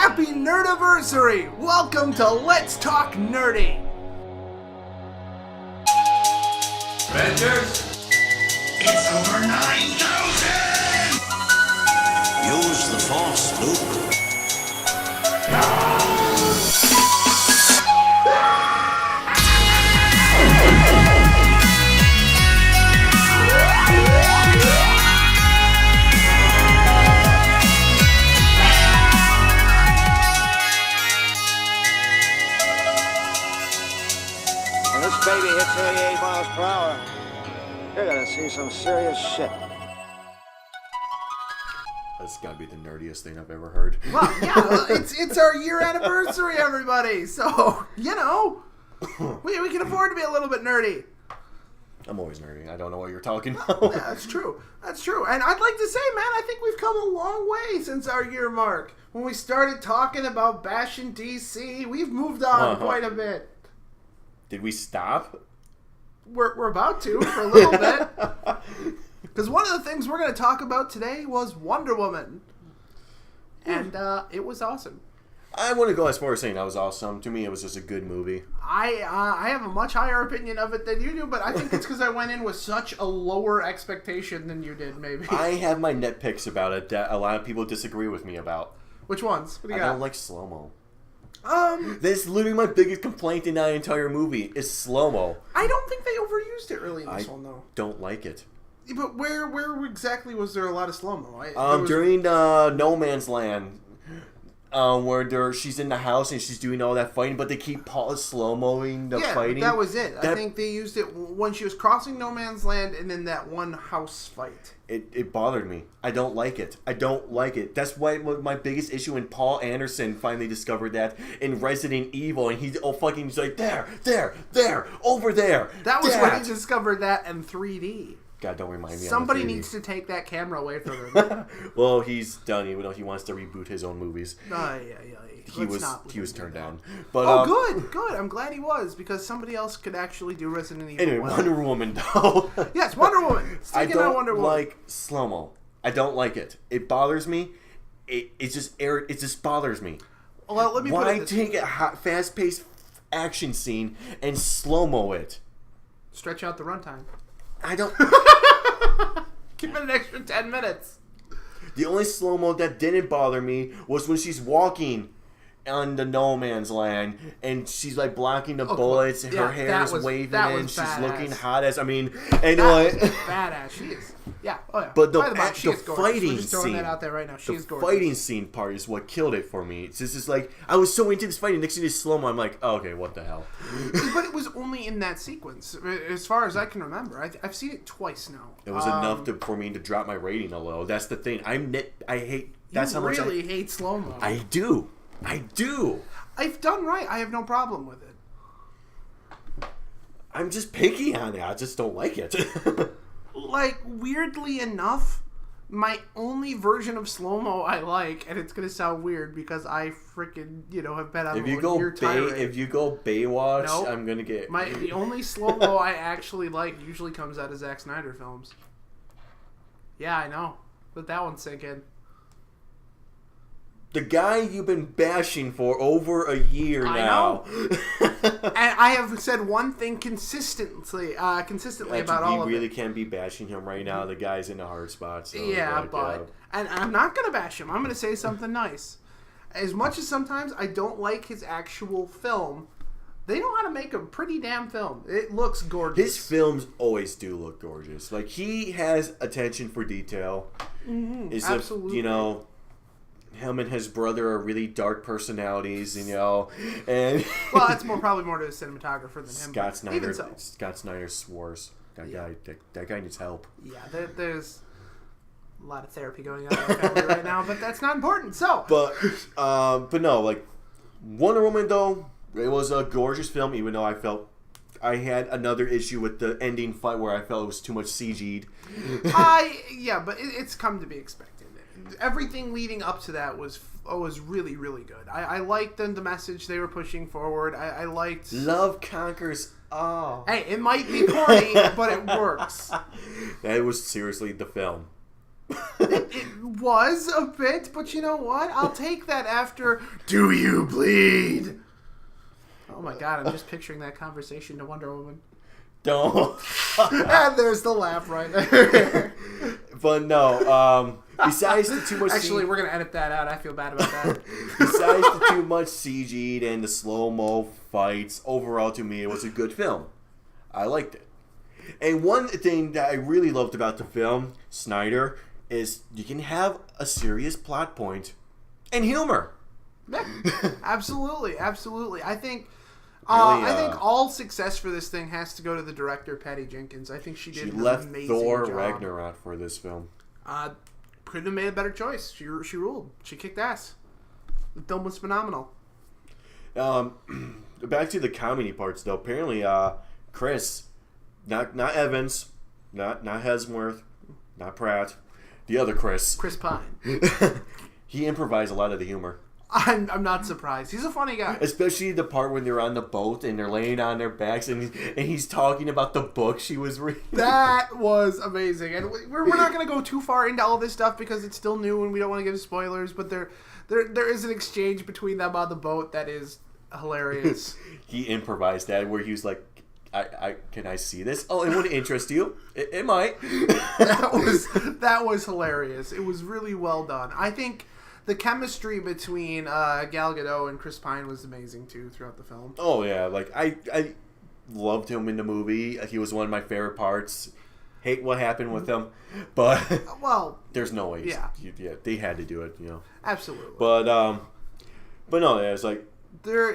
Happy Nerdiversary! Welcome to Let's Talk Nerdy! Avengers? It's over 9,000! Use the Force, Luke. When this baby hits 88 miles per hour, you're gonna see some serious shit. That's gotta be the nerdiest thing I've ever heard. Well, yeah, it's our year anniversary, everybody. So, we can afford to be a little bit nerdy. I'm always nerdy. I don't know what you're talking about. Yeah, that's true. That's true. And I'd like to say, man, I think we've come a long way since our year mark. When we started talking about bashing DC, we've moved on quite a bit. Did we stop? We're about to for a little bit. Because one of the things we're going to talk about today was Wonder Woman. And it was awesome. I want to go as far as saying that was awesome. To me, it was just a good movie. I have a much higher opinion of it than you do, but I think it's because I went in with such a lower expectation than you did, maybe. I have my nitpicks about it that a lot of people disagree with me about. Which ones? What do you got? I don't like slow-mo. That's literally my biggest complaint in that entire movie is slow-mo. I don't think they overused it really in this one, though. Don't like it. But where exactly was there a lot of slow-mo? During No Man's Land, where she's in the house and she's doing all that fighting, but they keep slow-moing the fighting. Yeah, that was it. I think they used it when she was crossing No Man's Land and in that one house fight. It bothered me. I don't like it. I don't like it. That's why my biggest issue when Paul Anderson finally discovered that in Resident Evil, and he's like, there, over there. That was when he discovered that in 3D. God, don't remind me. Somebody needs to take that camera away from him. Well, he's done, even though he wants to reboot his own movies. He was turned down. But good. I'm glad he was, because somebody else could actually do Resident Evil. Anyway, Wonder Woman, though. Yes, Wonder Woman. I don't like slow-mo. I don't like it. It bothers me. It just bothers me. Well, let me put it this way. Why take a fast-paced action scene and slow-mo it? Stretch out the runtime. I don't... Give it an extra 10 minutes. The only slow-mo that didn't bother me was when she's walking on the No Man's Land and she's like blocking the bullets and her hair is waving and she's badass. Looking hot as... I mean... Anyway. That was badass. She is... Yeah. Oh, yeah. But the fighting scene... throwing that out there right now. She is gorgeous. The fighting scene part is what killed it for me. It's just like... I was so into this fighting. Next thing is slow-mo. I'm like, oh, okay, what the hell? But it was only in that sequence. As far as I can remember. I've seen it twice now. It was enough for me to drop my rating a little. That's the thing. I hate... That's how much I hate slow-mo. I do. I've done right. I have no problem with it. I'm just picky on it. I just don't like it. Like, weirdly enough, my only version of slow-mo I like, and it's going to sound weird because I freaking, have been on a year tirade. If you go Baywatch, nope. I'm going to get... The only slow-mo I actually like usually comes out of Zack Snyder films. Yeah, I know. Let that one sink in. The guy you've been bashing for over a year now. And I have said one thing consistently about all of it. You really can't be bashing him right now. The guy's in a hard spot. So and I'm not going to bash him. I'm going to say something nice. As much as sometimes I don't like his actual film, they know how to make a pretty damn film. It looks gorgeous. His films always do look gorgeous. Like, he has attention for detail. Mm-hmm. Absolutely. Him and his brother are really dark personalities, and well, that's probably more to the cinematographer than him. Scott Snyder. Even so. Scott Snyder swores. That guy needs help. Yeah, there's a lot of therapy going on in the family right now, but that's not important. So, but no, like Wonder Woman though, it was a gorgeous film. Even though I felt I had another issue with the ending fight where I felt it was too much CG'd. But it's come to be expected. Everything leading up to that was really, really good. I liked the message they were pushing forward. I liked... Love conquers all. Hey, it might be corny, but it works. That was seriously the film. It was a bit, but you know what? I'll take that after Do You Bleed? Oh my god, I'm just picturing that conversation to Wonder Woman. Don't. And there's the laugh right there. But no, besides the too much Actually, we're going to edit that out. I feel bad about that. besides the too much CG'd and the slow-mo fights, overall to me it was a good film. I liked it. And one thing that I really loved about the film, Snyder, is you can have a serious plot point and humor. Yeah, absolutely. I think Really, I think all success for this thing has to go to the director, Patty Jenkins. I think she did an left amazing Thor job. Ragnarok for this film. Couldn't have made a better choice. She ruled. She kicked ass. The film was phenomenal. Back to the comedy parts though. Apparently, Chris, not Evans, not Hemsworth, not Pratt, the other Chris Pine. he improvised a lot of the humor. I'm not surprised. He's a funny guy. Especially the part when they're on the boat and they're laying on their backs and he's talking about the book she was reading. That was amazing. And we're not going to go too far into all this stuff because it's still new and we don't want to give spoilers. But there is an exchange between them on the boat that is hilarious. He improvised that where he was like, I can I see this? Oh, it would interest you. It might. That was hilarious. It was really well done. I think the chemistry between Gal Gadot and Chris Pine was amazing too throughout the film. Oh yeah, like I loved him in the movie. He was one of my favorite parts. Hate what happened with him, but Well, there's no way. Yeah, they had to do it, absolutely. But no, yeah, it's like there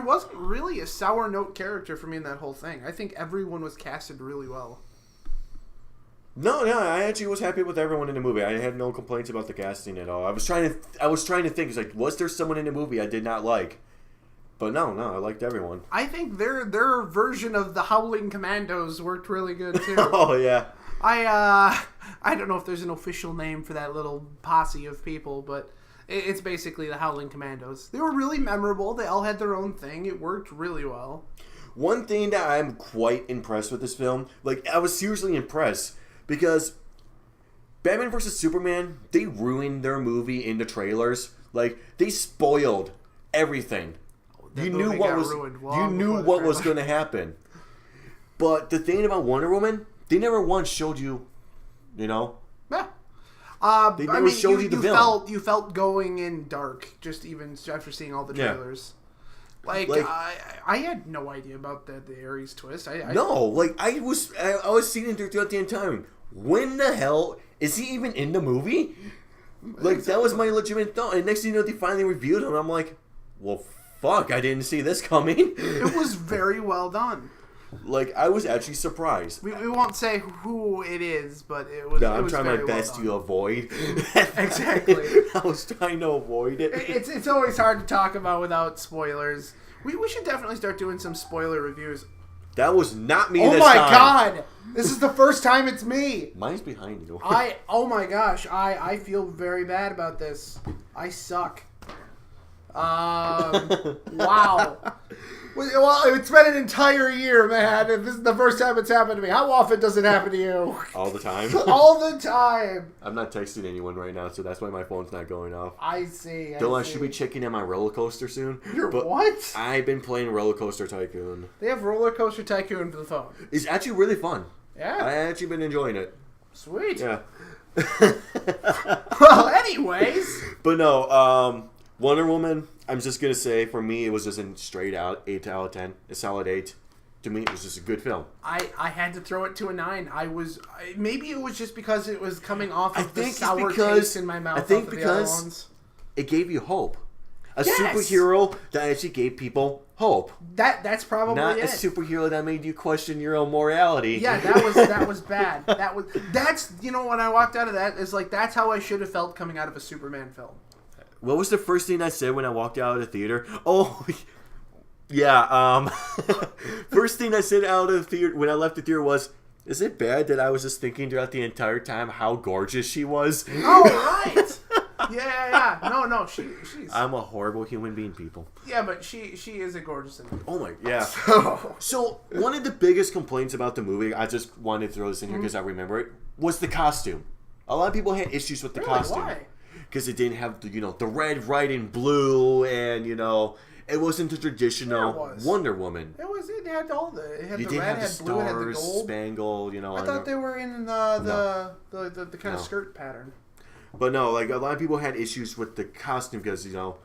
wasn't really a sour note character for me in that whole thing. I think everyone was casted really well. No, I actually was happy with everyone in the movie. I had no complaints about the casting at all. I was trying to think. It's like, was there someone in the movie I did not like? But no, I liked everyone. I think their version of the Howling Commandos worked really good too. Oh yeah. I don't know if there's an official name for that little posse of people, but it's basically the Howling Commandos. They were really memorable. They all had their own thing. It worked really well. One thing that I'm quite impressed with this film, like I was seriously impressed. Because Batman vs. Superman, they ruined their movie in the trailers. Like, they spoiled everything. You knew what was going to happen. But the thing about Wonder Woman, they never once showed you, Yeah. They never showed you the villain. You felt going in dark, just even after seeing all the trailers. Yeah. Like I had no idea about the Ares twist. I was seeing it throughout the entire time. When the hell is he even in the movie? Like, that was my legitimate thought. And next thing you know, they finally reviewed him. I'm like, well, fuck, I didn't see this coming. It was very well done. Like, I was actually surprised. We won't say who it is, but it was. No, I'm was trying very my best well to avoid. Exactly. I was trying to avoid it. It's always hard to talk about without spoilers. We should definitely start doing some spoiler reviews. That was not me. Oh this my time. god! This is the first time it's me. Mine's behind you. Oh my gosh! I feel very bad about this. I suck. Wow. Well, it's been an entire year, man. If this is the first time it's happened to me, how often does it happen to you? All the time. All the time. I'm not texting anyone right now, so that's why my phone's not going off. I see. I should be checking in my roller coaster soon. What? I've been playing Roller Coaster Tycoon. They have Roller Coaster Tycoon for the phone. It's actually really fun. Yeah. I actually been enjoying it. Sweet. Yeah. Well, anyways. But no, Wonder Woman, I'm just going to say, for me, it was just a straight out 8 out of 10. A solid 8. To me, it was just a good film. I had to throw it to a 9. Maybe it was just because it was coming off of the sour taste in my mouth. I think because it gave you hope. A superhero that actually gave people hope. That's probably not it. A superhero that made you question your own morality. Yeah, that was bad. That's when I walked out of that, is like, that's how I should have felt coming out of a Superman film. What was the first thing I said when I walked out of the theater? Oh, yeah. First thing I said out of the theater when I left the theater was, is it bad that I was just thinking throughout the entire time how gorgeous she was? Oh, right. Yeah. No, she's... I'm a horrible human being, people. Yeah, but she is a gorgeous individual. Oh my, yeah. So one of the biggest complaints about the movie, I just wanted to throw this in here because I remember it, was the costume. A lot of people had issues with the Really? costume. Why? Because it didn't have the red, white, and blue, and it wasn't the traditional Wonder Woman. It had all the. It had You the didn't red, have the had blue, it had the stars, gold. spangled. I thought they were in the kind of skirt pattern. But no, like a lot of people had issues with the costume because it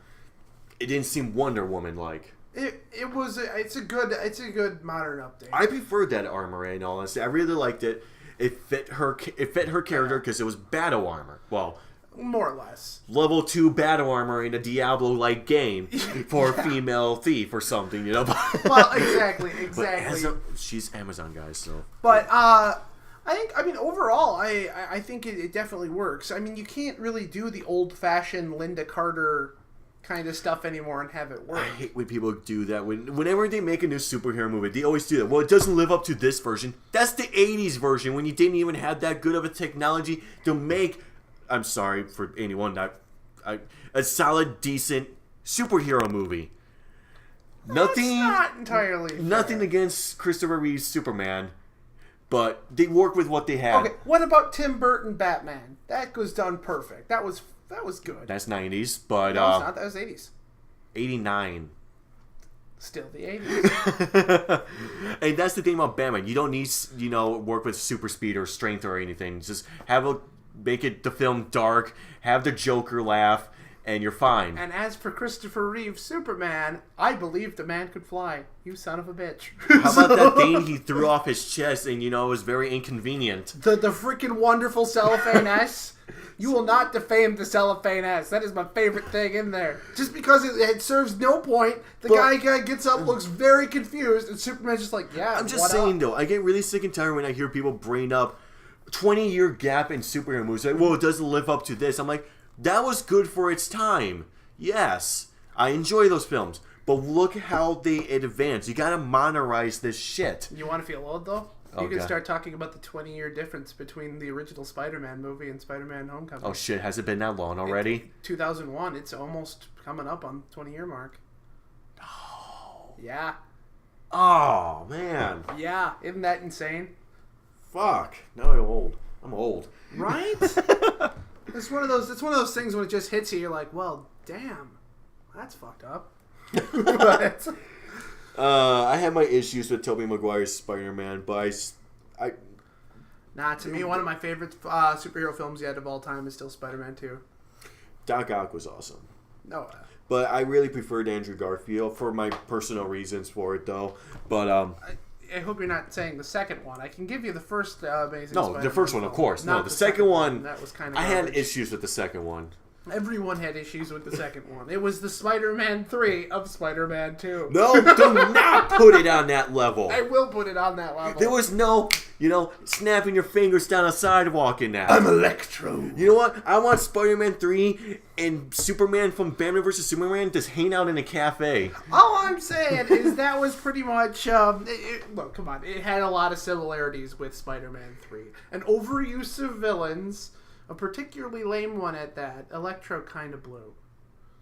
didn't seem Wonder Woman like. It's a good modern update. I preferred that armor. In all honesty, I really liked it. It fit her character because it was battle armor. Well, more or less. Level 2 battle armor in a Diablo-like game for a female thief or something, Well, exactly. But she's Amazon, guys, so. But overall, I think it definitely works. I mean, you can't really do the old-fashioned Linda Carter kind of stuff anymore and have it work. I hate when people do that. Whenever they make a new superhero movie, they always do that. Well, it doesn't live up to this version. That's the 80s version when you didn't even have that good of a technology to make, I'm sorry for anyone, a solid, decent superhero movie. That's not entirely fair. Nothing against Christopher Reeve's Superman, but they work with what they had. Okay, what about Tim Burton Batman? That was done perfect. That was good. That's 90s, but... No, it's not. That was 80s. 89. Still the 80s. And that's the thing about Batman. You don't need, work with super speed or strength or anything. Just make the film dark, have the Joker laugh, and you're fine. And as for Christopher Reeve's Superman, I believe the man could fly. You son of a bitch. How about that thing he threw off his chest and, it was very inconvenient? The freaking wonderful cellophane S. You will not defame the cellophane S. That is my favorite thing in there. Just because it serves no point, the guy gets up, looks very confused, and Superman's just like, yeah, I'm just saying, though, I get really sick and tired when I hear people bring up 20-year gap in superhero movies. Like, well, it doesn't live up to this. I'm like, that was good for its time. Yes, I enjoy those films. But look how they advance. You gotta monetize this shit. You want to feel old, though? You can start talking about the 20-year difference between the original Spider-Man movie and Spider-Man Homecoming. Oh, shit. Has it been that long already? 2001. It's almost coming up on the 20-year mark. Oh. Yeah. Oh, man. Yeah. Isn't that insane? Fuck. Now I'm old. I'm old. Right? It's one of those things when it just hits you, you're like, well, damn. That's fucked up. I have my issues with Tobey Maguire's Spider-Man, but to me, one of my favorite superhero films yet of all time is still Spider-Man 2. Doc Ock was awesome. No. But I really preferred Andrew Garfield for my personal reasons for it, though. But I hope you're not saying the second one. I can give you the first Amazing Spider-Man. No, the first one, of course. No, the second one. That was kind of. I had issues with the second one. Everyone had issues with the second one. It was the Spider-Man 3 of Spider-Man 2. No, do not put it on that level. I will put it on that level. There was no, snapping your fingers down a sidewalk in that. I'm Electro. You know what? I want Spider-Man 3 and Superman from Batman vs. Superman just hang out in a cafe. All I'm saying is that was pretty much... look, come on. It had a lot of similarities with Spider-Man 3. An overuse of villains... A particularly lame one at that. Electro kind of blew.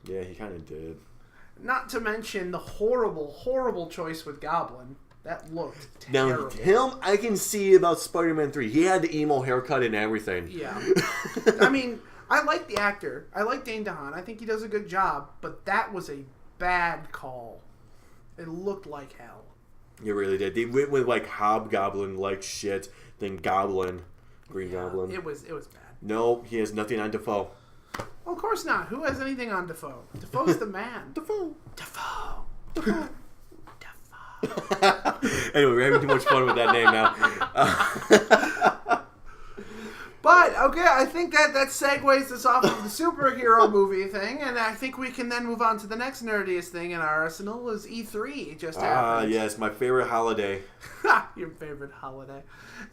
Yeah, he kind of did. Not to mention the horrible, horrible choice with Goblin. That looked terrible. Now, him, I can see about Spider-Man 3. He had the emo haircut and everything. Yeah. I mean, I like the actor. I like Dane DeHaan. I think he does a good job. But that was a bad call. It looked like hell. You really did. They went with, Hobgoblin-like shit, then Goblin. Green Goblin. It was bad. No, he has nothing on Defoe. Well, of course not. Who has anything on Defoe? Defoe's the man. Defoe. Anyway, we're having too much fun with that name now. But, okay, I think that segues us off of the superhero movie thing, and I think we can then move on to the next nerdiest thing in our arsenal is E3 just happened. Yes, my favorite holiday. Your favorite holiday.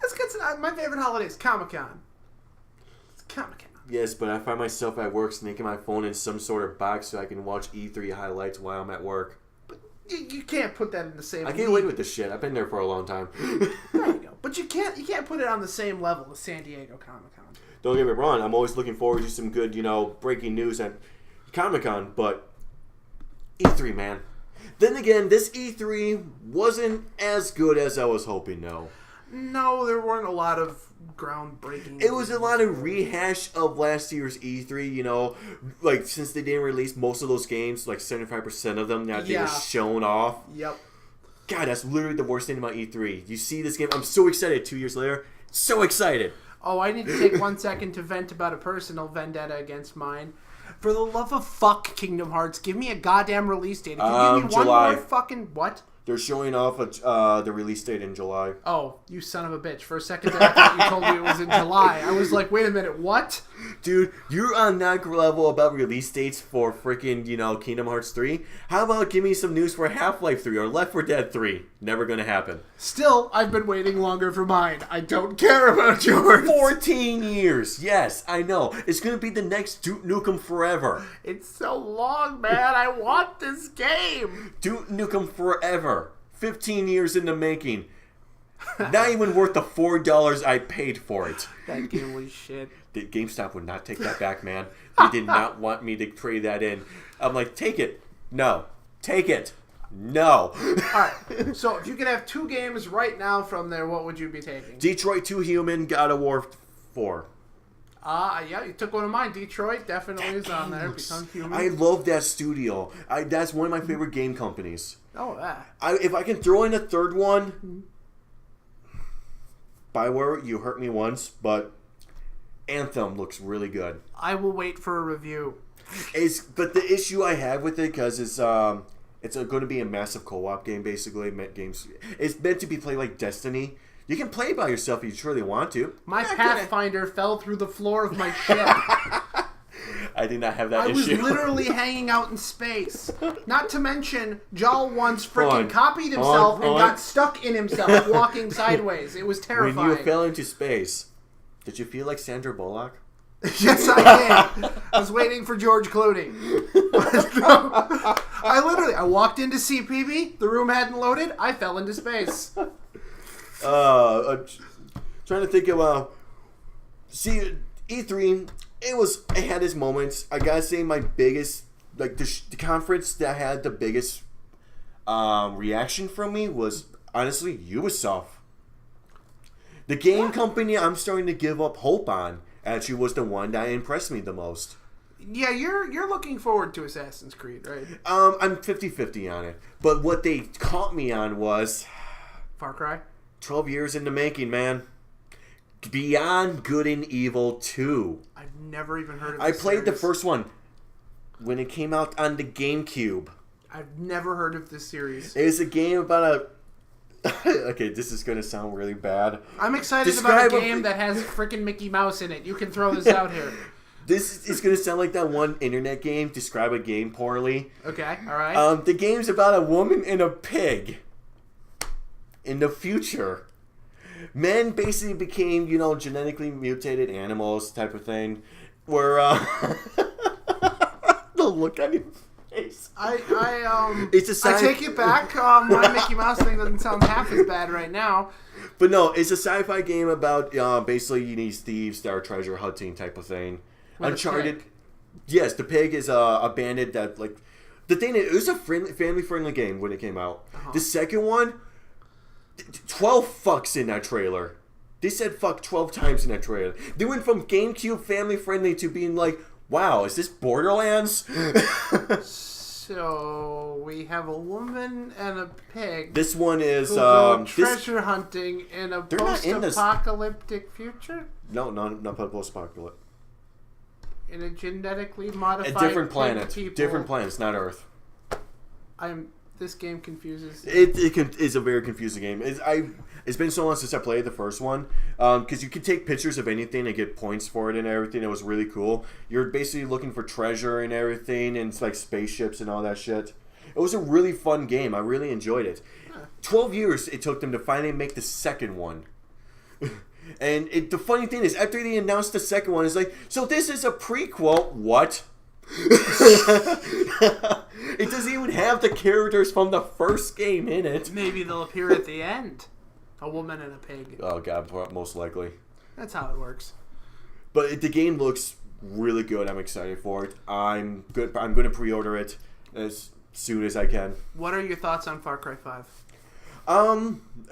Let's get to my favorite holiday is Comic-Con. Comic-Con. Yes, but I find myself at work sneaking my phone in some sort of box so I can watch E3 highlights while I'm at work. But you can't put that in the same. I can't wait with this shit. I've been there for a long time. There you go. But you can't put it on the same level as San Diego Comic-Con. Don't get me wrong. I'm always looking forward to some good, breaking news at Comic-Con. But E3, man. Then again, this E3 wasn't as good as I was hoping. No, there weren't a lot of groundbreaking. It was a lot of rehash of last year's E3, you know, like since they didn't release most of those games, like 75% of them, now they were shown off. Yep. God, that's literally the worst thing about E3. You see this game, I'm so excited 2 years later. So excited. Oh, I need to take 1 second to vent about a personal vendetta against mine. For the love of fuck, Kingdom Hearts, give me a goddamn release date. If you give me July. one more fucking... What? They're showing off the release date in July. Oh, you son of a bitch. For a second there, I thought you told me it was in July. I was like, wait a minute, what? Dude, you're on that level about release dates for freaking, you know, Kingdom Hearts 3. How about give me some news for Half-Life 3 or Left 4 Dead 3? Never gonna happen. Still, I've been waiting longer for mine. I don't care about yours. 14 years. Yes, I know. It's gonna be the next Duke Nukem Forever. It's so long, man. I want this game. Duke Nukem Forever. 15 years in the making. Not even worth the $4 I paid for it. That game was shit. GameStop would not take that back, man. They did not want me to trade that in. I'm like, take it. No. Take it. No. Alright, so if you could have 2 games right now from there, what would you be taking? Detroit 2 Human, God of War 4. Yeah, you took one of mine. Detroit definitely is on there. Become Human. I love that studio. That's one of my favorite game companies. Oh, yeah. If I can throw in a third one, Bioware, you hurt me once, but Anthem looks really good. I will wait for a review. But the issue I have with it, because it's going to be a massive co-op game, basically. It's meant to be played like Destiny. You can play by yourself if you truly want to. My Pathfinder fell through the floor of my ship. I did not have that I issue. was literally hanging out in space. Not to mention, Jal once freaking copied himself and got stuck in himself walking sideways. It was terrifying. When you fell into space, did you feel like Sandra Bullock? Yes, I did. I was waiting for George Clooney. I walked into CPB, the room hadn't loaded, I fell into space. Trying to think of see, E3, it had its moments. I gotta say, my biggest, like the conference that had the biggest reaction from me was honestly Ubisoft. The game company I'm starting to give up hope on actually was the one that impressed me the most. Yeah, you're looking forward to Assassin's Creed, right? I'm 50-50 on it. But what they caught me on was Far Cry? 12 years in the making, man. Beyond Good and Evil 2. I've never even heard of I this played the series. first one when it came out on the GameCube. I've never heard of this series. It's a game about a... Okay, this is going to sound really bad. I'm excited about a game that has freaking Mickey Mouse in it. You can throw this out here. This is going to sound like that one internet game, Describe a Game Poorly. Okay, alright. The game's about a woman and a pig. In the future. Men basically became, genetically mutated animals type of thing. Where, the look on your face. I take it back. My Mickey Mouse thing doesn't sound half as bad right now. But no, it's a sci-fi game about basically these thieves that are treasure hunting type of thing. With Uncharted. Yes, the pig is a bandit that, like... The thing is, it was a family-friendly game when it came out. Uh-huh. The second one... 12 fucks in that trailer. They said fuck 12 times in that trailer. They went from GameCube family friendly to being like, wow, is this Borderlands? So we have a woman and a pig. This one is who go treasure hunting in a post-apocalyptic future. No, not post-apocalyptic. In a genetically modified a different planet. People. Different planet. It's not Earth. This game confuses. It's a very confusing game. It's been so long since I played the first one. Because you can take pictures of anything and get points for it and everything. It was really cool. You're basically looking for treasure and everything, and it's like spaceships and all that shit. It was a really fun game. I really enjoyed it. 12 years it took them to finally make the second one. And the funny thing is, after they announced the second one, it's like, so this is a prequel. What? It doesn't even have the characters from the first game in it. Maybe they'll appear at the end. A woman and a pig. Oh god, most likely. That's how it works. But the game looks really good. I'm excited for it. I'm going to pre-order it as soon as I can. What are your thoughts on Far Cry 5?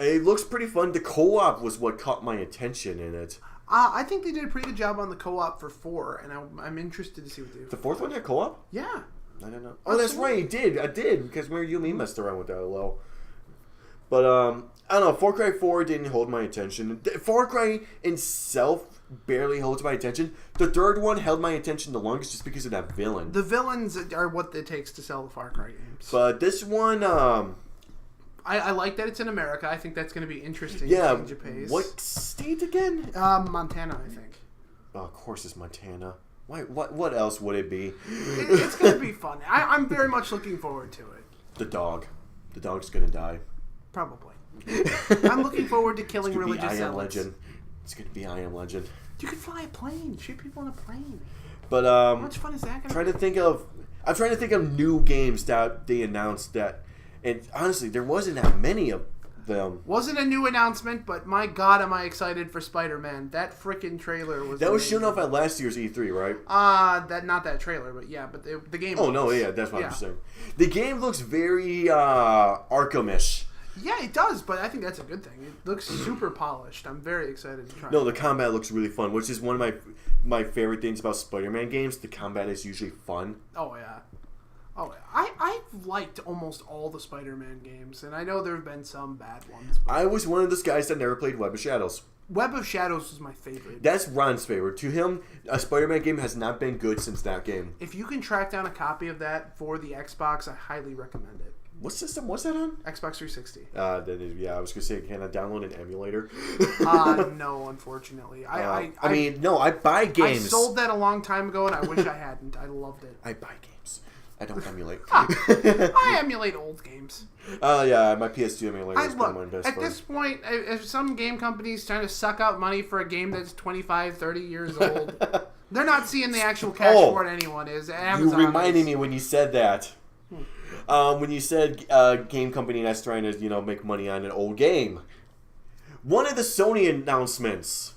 It looks pretty fun. The co-op was what caught my attention in it. I think they did a pretty good job on the co-op for 4, and I'm interested to see what they do. The fourth one had co-op? Yeah. I don't know. Oh, that's right. It did. I did because you and me messed around with that a little. But I don't know. Far Cry 4 didn't hold my attention. Far Cry itself barely holds my attention. The third one held my attention the longest just because of that villain. The villains are what it takes to sell the Far Cry games. But this one, I like that it's in America. I think that's going to be interesting. Yeah. Change of pace. What state again? Montana, I think. Oh, of course it's Montana. Why? What else would it be? It's going to be fun. I'm very much looking forward to it. The dog. The dog's gonna die. Probably. I'm looking forward to killing religious I Am zealots. Legend. It's gonna be I Am Legend. You can fly a plane. Shoot people in a plane. But How much fun is that going to be? I'm trying to think of new games that they announced that, and honestly, there wasn't that many of them. Wasn't a new announcement, but my God, am I excited for Spider-Man. That freaking trailer was That was amazing. shown off at last year's E3, right? Not that trailer, but yeah, but the game. Oh, no, yeah, that's what I'm saying. The game looks very Arkham-ish. Yeah, it does, but I think that's a good thing. It looks super polished. I'm very excited to try No, it. the combat looks really fun, which is one of my favorite things about Spider-Man games. The combat is usually fun. Oh, yeah. Oh, yeah. I've liked almost all the Spider-Man games, and I know there have been some bad ones. But I was one of those guys that never played Web of Shadows. Web of Shadows was my favorite. That's Ron's favorite. To him, a Spider-Man game has not been good since that game. If you can track down a copy of that for the Xbox, I highly recommend it. What system was that on? Xbox 360. That is, yeah, I was going to say, can I download an emulator? No, unfortunately. I mean, no, I buy games. I sold that a long time ago, and I wish I hadn't. I loved it. I buy games. I don't emulate. I emulate old games. Yeah, my PS2 emulator is one of my Look, best at friends. this point, if some game company's trying to suck out money for a game that's 25, 30 years old, they're not seeing the actual cash for it anyone is. Amazon You reminded is. me when you said that. When you said game company that's trying to, make money on an old game. One of the Sony announcements.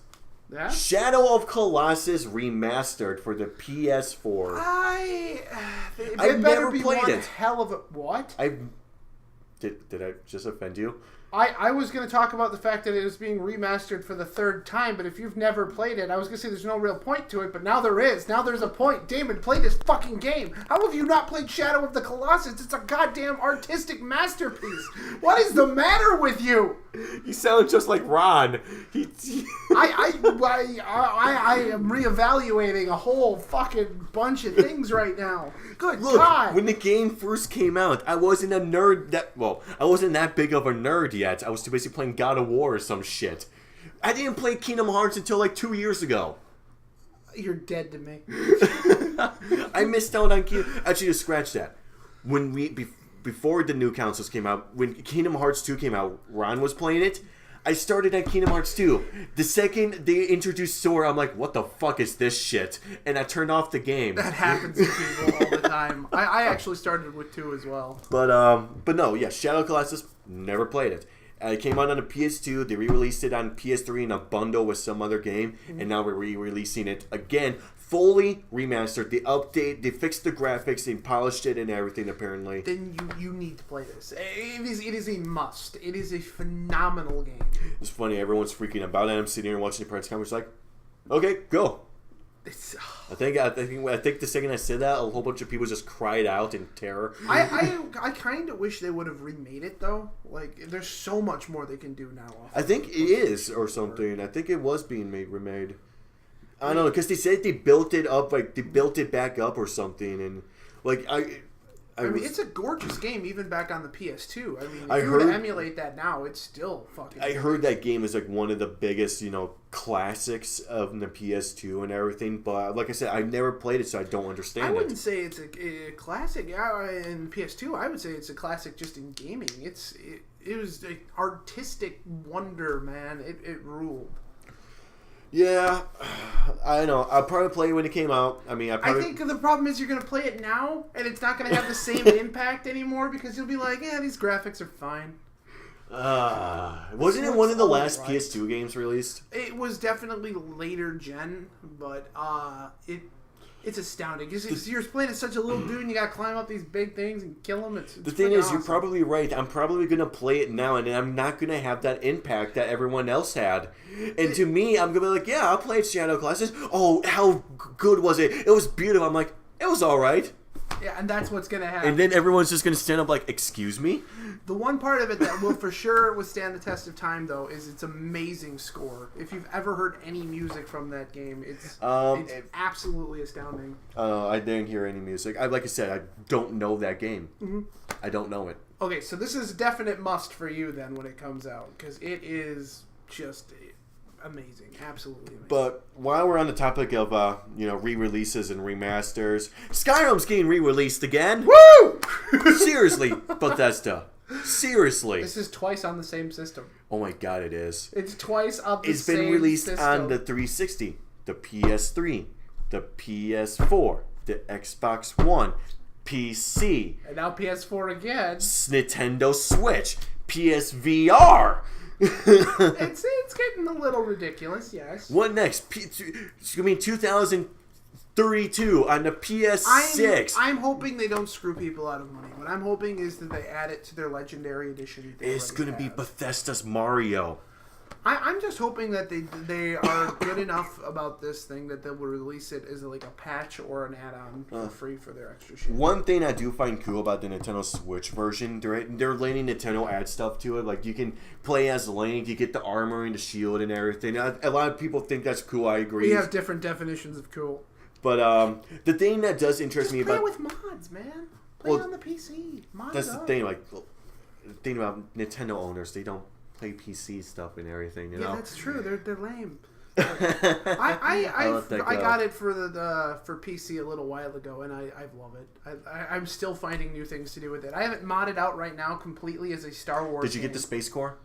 Yeah? Shadow of Colossus remastered for the PS4. It I've better never be played one it. hell of a... What? Did I just offend you? I was going to talk about the fact that it is being remastered for the third time, but if you've never played it, I was going to say there's no real point to it, but now there is. Now there's a point. Damon, play this fucking game. How have you not played Shadow of the Colossus? It's a goddamn artistic masterpiece. What is the matter with you? You sound just like Ron. I am reevaluating a whole fucking bunch of things right now. Good Look, God. when the game first came out, I wasn't a nerd I wasn't that big of a nerd yet. I was too busy playing God of War or some shit. I didn't play Kingdom Hearts until like 2 years ago. You're dead to me. I missed out on Kingdom... Actually, just scratch that. When before the new consoles came out, when Kingdom Hearts 2 came out, Ron was playing it. I started at Kingdom Hearts 2. The second they introduced Sora, I'm like, what the fuck is this shit? And I turned off the game. That happens to people all the time. I actually started with 2 as well. But no, yeah, Shadow of Colossus, never played it. It came out on a PS2. They re-released it on PS3 in a bundle with some other game, and now we're re-releasing it again, fully remastered. They fixed the graphics, they polished it and everything. Apparently, Then you need to play this. It is a must. It is a phenomenal game. it's funny. Everyone's freaking about it. I'm sitting here watching the press conference, like, okay, go. It's, I think the second I said that, a whole bunch of people just cried out in terror. I kind of wish they would have remade it though. Like, there's so much more they can do now. I think it is or something. I think it was being remade. I don't know, because they said they built it up, like they built it back up or something, and like I mean, it's a gorgeous game, even back on the PS2. I mean, if I you were to heard- emulate that now, it's still fucking. I heard that game is like one of the biggest, classics of the PS2 and everything. But like I said, I never played it, so I don't understand I wouldn't it. say it's a classic in PS2. I would say it's a classic just in gaming. It was an artistic wonder, man. It ruled. Yeah, I know. I'll probably play it when it came out. I mean, I think the problem is you're going to play it now, and it's not going to have the same impact anymore because you'll be like, yeah, these graphics are fine. Wasn't it one of the It's last alright. PS2 games released? It was definitely later gen, but It's astounding. Because you're playing as such a little dude and you got to climb up these big things and kill them. It's the thing is, awesome. you're probably right. I'm probably going to play it now, and I'm not going to have that impact that everyone else had. And to me, I'm going to be like, yeah, I'll play Shadow Colossus. Oh, how good was it? It was beautiful. I'm like, it was all right. Yeah, and that's what's going to happen. And then everyone's just going to stand up like, excuse me? The one part of it that will for sure withstand the test of time, though, is its amazing score. If you've ever heard any music from that game, it's absolutely astounding. I didn't hear any music. Like I said, I don't know that game. Mm-hmm. I don't know it. Okay, so this is a definite must for you then when it comes out, because it is just amazing, absolutely amazing. But while we're on the topic of re-releases and remasters, Skyrim's getting re-released again. Woo! Seriously, Bethesda. Seriously. This is twice on the same system. Oh my god, it is. It's twice on the same system. It's been released on the 360, the PS3, the PS4, the Xbox One, PC. And now PS4 again. Nintendo Switch, PSVR. It's getting a little ridiculous, yes. What next? It's going to be 2032 on the PS6. I'm hoping they don't screw people out of money. What I'm hoping is that they add it to their Legendary Edition. It's going to be Bethesda's Mario. I'm just hoping that they are good enough about this thing that they will release it as like a patch or an add-on for free for their extra shit. One thing I do find cool about the Nintendo Switch version, they're letting Nintendo add stuff to it. Like, you can play as Link, you get the armor and the shield and everything. A lot of people think that's cool, I agree. We have different definitions of cool. But the thing that does interest me play about... with mods, man. Play on the PC. Mods that's up. the thing, like, the thing about Nintendo owners, they don't play PC stuff and everything, you know? Yeah, that's true. They're lame. I got it for for PC a little while ago, and I love it. I'm still finding new things to do with it. I haven't modded out right now completely as a Star Wars. Did you get the Space Core?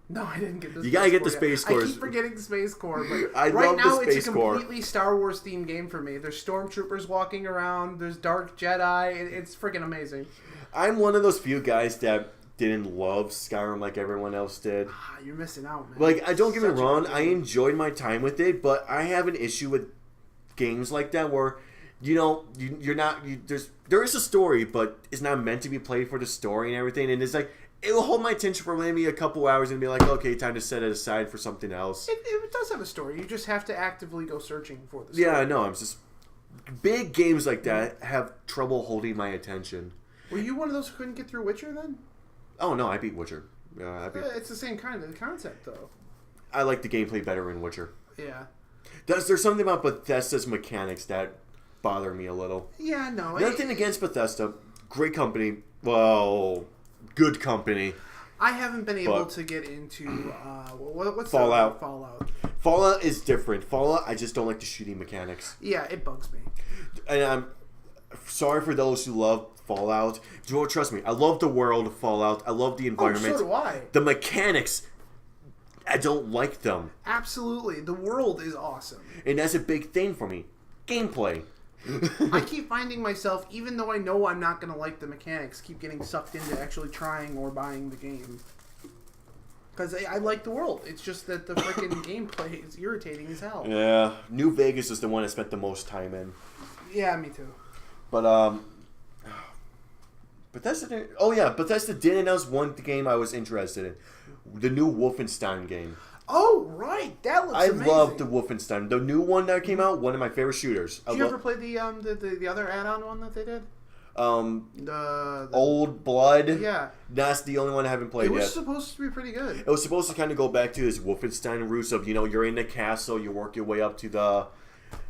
No, I didn't get the. You gotta get the Space Core. I keep forgetting Space Core, but I right love now the Space it's a Core. completely Star Wars themed game for me. There's stormtroopers walking around. There's dark Jedi. It's freaking amazing. I'm one of those few guys that didn't love Skyrim like everyone else did. You're missing out, man. Like, I don't get me wrong, I game. enjoyed my time with it, but I have an issue with games like that where, there is a story, but it's not meant to be played for the story and everything, and it's like, it will hold my attention for maybe a couple hours and be like, okay, time to set it aside for something else. It does have a story. You just have to actively go searching for the story. Yeah, I know. I'm just... Big games like that have trouble holding my attention. Were you one of those who couldn't get through Witcher then? Oh, no, I beat Witcher. It's the same kind of concept, though. I like the gameplay better in Witcher. Yeah. There's something about Bethesda's mechanics that bother me a little. Yeah, no. Nothing against Bethesda. Great company. Well, good company. I haven't been able to get into what's Fallout. Fallout. Fallout is different. Fallout, I just don't like the shooting mechanics. Yeah, it bugs me. And I'm sorry for those who love Fallout. Trust me, I love the world of Fallout. I love the environment. Oh, so do I. The mechanics, I don't like them. Absolutely. The world is awesome. And that's a big thing for me. Gameplay. I keep finding myself, even though I know I'm not going to like the mechanics, keep getting sucked into actually trying or buying the game. Because I like the world. It's just that the freaking gameplay is irritating as hell. Yeah. New Vegas is the one I spent the most time in. Yeah, me too. But, Bethesda did announce one game I was interested in. The new Wolfenstein game. Oh, right. That looks amazing. I love the Wolfenstein. The new one that came out, one of my favorite shooters. Did you ever play the other add-on one that they did? The Old Blood. Yeah. That's the only one I haven't played yet. It was supposed to be pretty good. It was supposed to kind of go back to his Wolfenstein roots of, you're in the castle, you work your way up to the,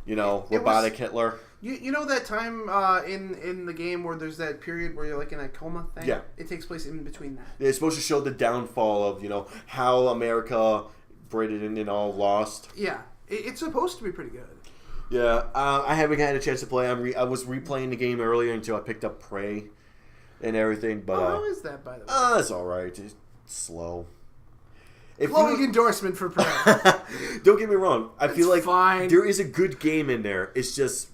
robotic Hitler. You know that time in the game where there's that period where you're like in a coma thing? Yeah. It takes place in between that. It's supposed to show the downfall of, how America, Britain, and all lost. Yeah. It's supposed to be pretty good. Yeah. I haven't had a chance to play. I was replaying the game earlier until I picked up Prey and everything. But how is that, by the way? It's alright. It's slow. Glowing endorsement for Prey. Don't get me wrong. I feel like fine. There is a good game in there. It's just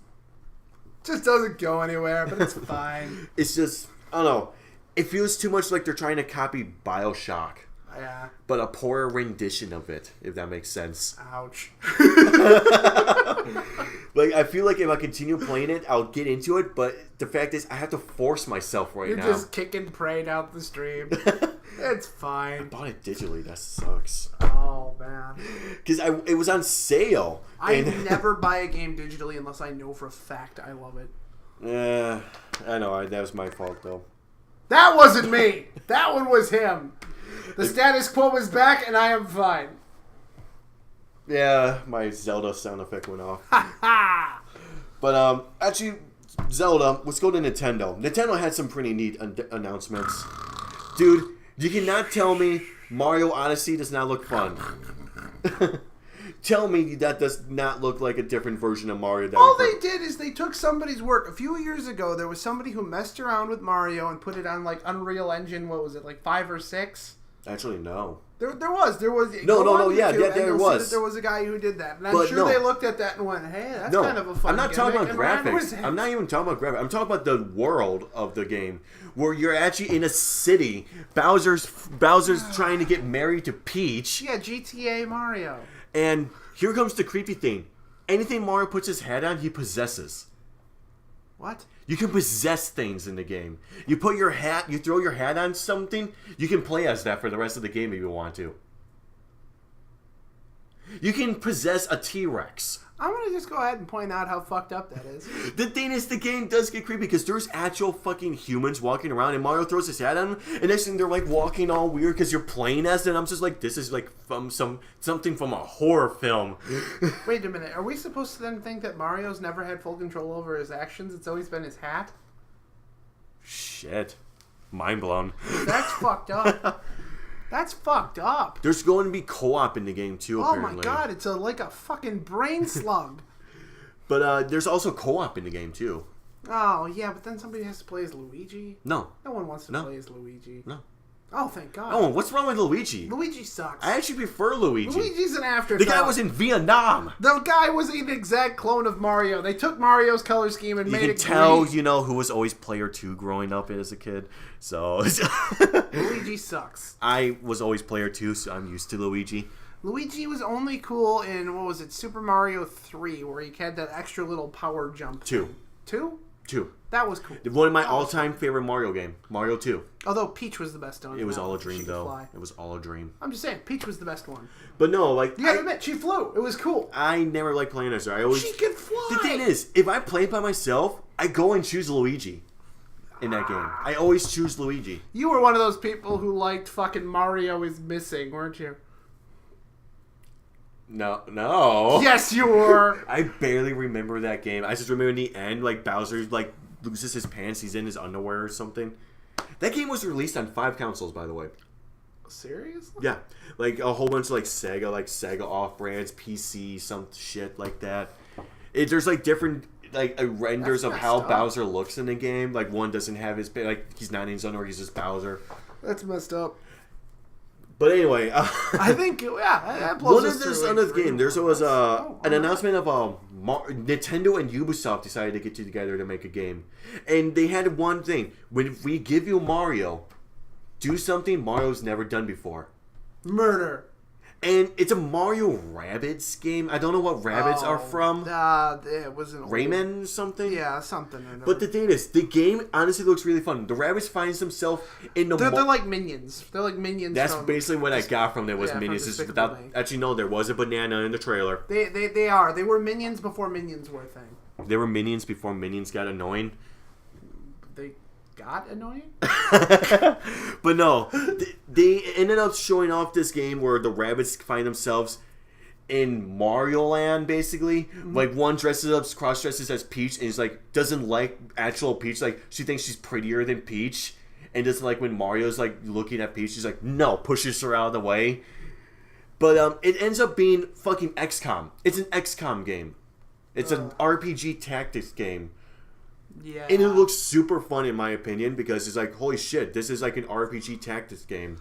doesn't go anywhere, but it's fine. It's just, I don't know. It feels too much like they're trying to copy BioShock. Yeah. But a poorer rendition of it, if that makes sense. Ouch. Like, I feel like if I continue playing it, I'll get into it, but the fact is, I have to force myself now. You're just kicking Prey out the stream. It's fine. I bought it digitally. That sucks. Oh, man. Because it was on sale. I never buy a game digitally unless I know for a fact I love it. I know. That was my fault, though. That wasn't me. That one was him. The status quo is back, and I am fine. Yeah, my Zelda sound effect went off. But actually, Zelda. Let's go to Nintendo. Nintendo had some pretty neat announcements. Dude, you cannot tell me Mario Odyssey does not look fun. Tell me that does not look like a different version of Mario. All they did is they took somebody's work. A few years ago, there was somebody who messed around with Mario and put it on like Unreal Engine. What was it, like 5 or 6? Actually, no. There was. No. Yeah, there was. There was a guy who did that, and I'm sure they looked at that and went, "Hey, that's kind of a fun." I'm not talking about gimmick," graphics. I'm not even talking about graphics. I'm talking about the world of the game, where you're actually in a city. Bowser's trying to get married to Peach. Yeah, GTA Mario. And here comes the creepy thing: anything Mario puts his hat on, he possesses. What? You can possess things in the game. You throw your hat on something, you can play as that for the rest of the game if you want to. You can possess a T-Rex. I'm going to just go ahead and point out how fucked up that is. The thing is, the game does get creepy because there's actual fucking humans walking around and Mario throws his hat on them and next thing they're like walking all weird because you're playing as them. I'm just like, this is like from something from a horror film. Wait a minute. Are we supposed to then think that Mario's never had full control over his actions? It's always been his hat? Shit. Mind blown. That's fucked up. That's fucked up. There's going to be co-op in the game too, apparently. Oh my god, it's like a fucking brain slug. But there's also co-op in the game too. Oh, yeah, but then somebody has to play as Luigi? No. No one wants to play as Luigi. No. Oh, thank God. Oh, what's wrong with Luigi? Luigi sucks. I actually prefer Luigi. Luigi's an afterthought. The guy was in Vietnam. The guy was an exact clone of Mario. They took Mario's color scheme and made it You can tell, green. who was always player 2 growing up as a kid. So Luigi sucks. I was always player 2, so I'm used to Luigi. Luigi was only cool in, what was it, Super Mario 3, where he had that extra little power jump. 2. 2? 2. That was cool. One of my all-time favorite Mario game, Mario 2. Although Peach was the best one. It was all a dream, though. It was all a dream. I'm just saying, Peach was the best one. But no, like... You gotta admit, she flew. It was cool. I never liked playing as her. She can fly! The thing is, if I play by myself, I go and choose Luigi in that game. I always choose Luigi. You were one of those people who liked fucking Mario is Missing, weren't you? No. Yes, you were! I barely remember that game. I just remember in the end, like, Bowser, like, loses his pants. He's in his underwear or something. That game was released on 5 consoles, by the way. Seriously? Yeah. Like, a whole bunch of, like, Sega off-brands, PC, some shit like that. There's, like, different, like, renders of how Bowser looks in the game. Like, one doesn't have his, like, he's not in his underwear, he's just Bowser. That's messed up. But anyway, I think, yeah, that blows us this through other game, there was an announcement of Nintendo and Ubisoft decided to get together to make a game, and they had one thing: when we give you Mario, do something Mario's never done before. Murder. And it's a Mario Rabbids game. I don't know what Rabbids are from. It was an Rayman something? Yeah, something. But the thing is, the game honestly looks really fun. The Rabbids finds themselves in the... They're like minions. They're like minions. That's basically what I got from it was minions. Actually, no, there was a banana in the trailer. They are. They were minions before minions were a thing. They were minions before minions got annoying. They got annoying? But no, they ended up showing off this game where the rabbits find themselves in Mario Land, basically. Mm-hmm. Like, one cross-dresses as Peach, and is like, doesn't like actual Peach. Like, she thinks she's prettier than Peach, and doesn't like when Mario's, like, looking at Peach, she's like, no, pushes her out of the way. But, it ends up being fucking XCOM. It's an XCOM game. It's an RPG tactics game. Yeah. And it looks super fun in my opinion because it's like, holy shit, this is like an RPG tactics game.